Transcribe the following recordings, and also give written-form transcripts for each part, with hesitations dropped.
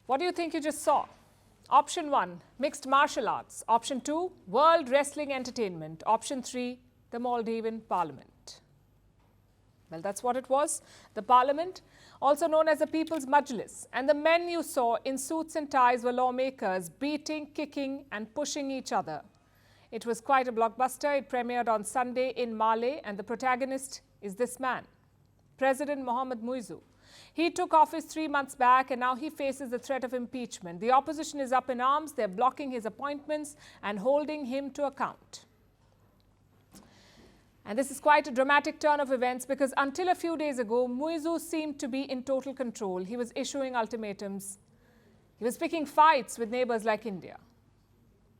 What do you think you just saw? Option 1, mixed martial arts. Option 2, world wrestling entertainment. Option 3, the Maldives Parliament. Well, that's what it was. The Parliament, also known as the People's Majlis. And the men you saw in suits and ties were lawmakers beating, kicking and pushing each other. It was quite a blockbuster. It premiered on Sunday in Malé, and the protagonist is this man, President Mohamed Muizzu. He took office 3 months back and now he faces the threat of impeachment. The opposition is up in arms. They're blocking his appointments and holding him to account. And this is quite a dramatic turn of events because until a few days ago, Muizzu seemed to be in total control. He was issuing ultimatums. He was picking fights with neighbors like India.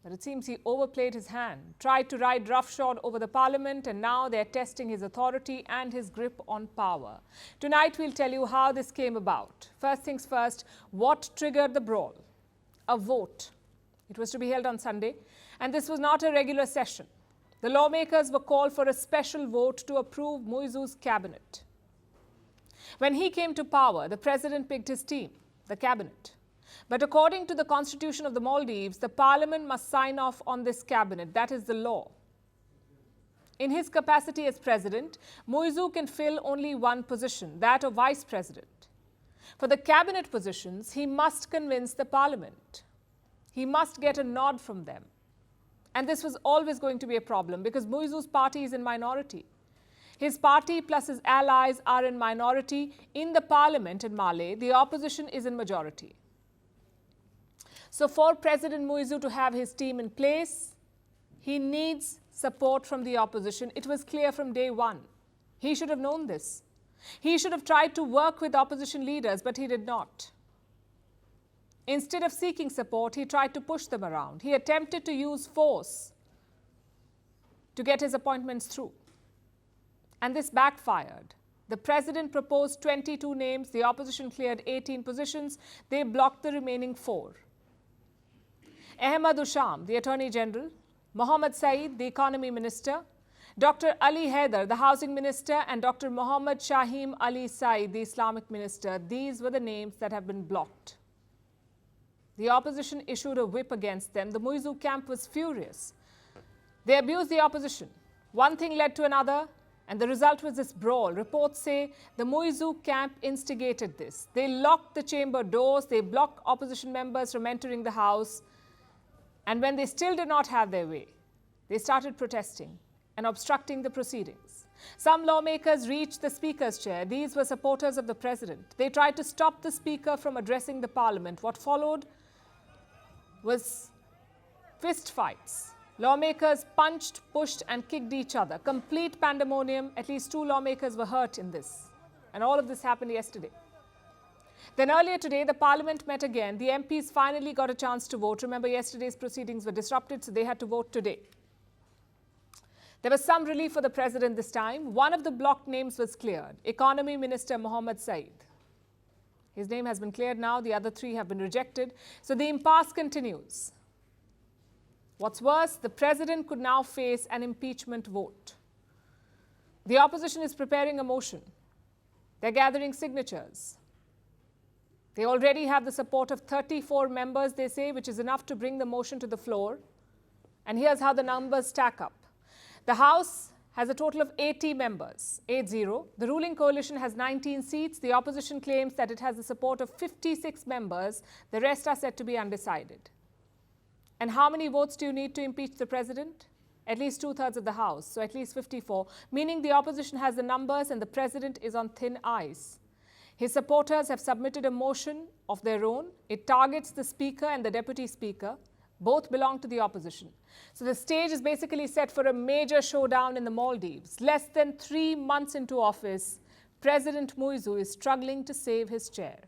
But it seems he overplayed his hand, tried to ride roughshod over the parliament, and now they're testing his authority and his grip on power. Tonight, we'll tell you how this came about. First things first, what triggered the brawl? A vote. It was to be held on Sunday, and this was not a regular session. The lawmakers were called for a special vote to approve Muizzu's cabinet. When he came to power, the president picked his team, the cabinet. But according to the constitution of the Maldives, the parliament must sign off on this cabinet. That is the law. In his capacity as president, Muizzu can fill only one position, that of vice president. For the cabinet positions, he must convince the parliament. He must get a nod from them. And this was always going to be a problem because Muizzu's party is in minority. His party plus his allies are in minority. In the parliament in Malé, the opposition is in majority. So for President Muizzu to have his team in place, he needs support from the opposition. It was clear from day one. He should have known this. He should have tried to work with opposition leaders, but he did not. Instead of seeking support, he tried to push them around. He attempted to use force to get his appointments through. And this backfired. The president proposed 22 names. The opposition cleared 18 positions. They blocked the remaining 4. Ahmed Usham, the Attorney General, Mohammed Saeed, the Economy Minister, Dr. Ali Haider, the Housing Minister, and Dr. Mohammed Shahim Ali Saeed, the Islamic Minister. These were the names that have been blocked. The opposition issued a whip against them. The Muizzu camp was furious. They abused the opposition. One thing led to another, and the result was this brawl. Reports say the Muizzu camp instigated this. They locked the chamber doors. They blocked opposition members from entering the house. And when they still did not have their way, they started protesting and obstructing the proceedings. Some lawmakers reached the speaker's chair. These were supporters of the president. They tried to stop the speaker from addressing the parliament. What followed was fist fights. Lawmakers punched, pushed and kicked each other. Complete pandemonium. At least 2 lawmakers were hurt in this. And all of this happened yesterday. Then earlier today, the parliament met again. The MPs finally got a chance to vote. Remember, yesterday's proceedings were disrupted, so they had to vote today. There was some relief for the president this time. One of the blocked names was cleared. Economy Minister Mohammed Saeed. His name has been cleared now. The other 3 have been rejected. So the impasse continues. What's worse, the president could now face an impeachment vote. The opposition is preparing a motion. They're gathering signatures. They already have the support of 34 members, they say, which is enough to bring the motion to the floor. And here's how the numbers stack up. The House has a total of 80 members, 80. The ruling coalition has 19 seats. The opposition claims that it has the support of 56 members. The rest are said to be undecided. And how many votes do you need to impeach the president? At least 2/3 of the House, so at least 54, meaning the opposition has the numbers and the president is on thin ice. His supporters have submitted a motion of their own. It targets the speaker and the deputy speaker. Both belong to the opposition. So the stage is basically set for a major showdown in the Maldives. Less than 3 months into office, President Muizzu is struggling to save his chair.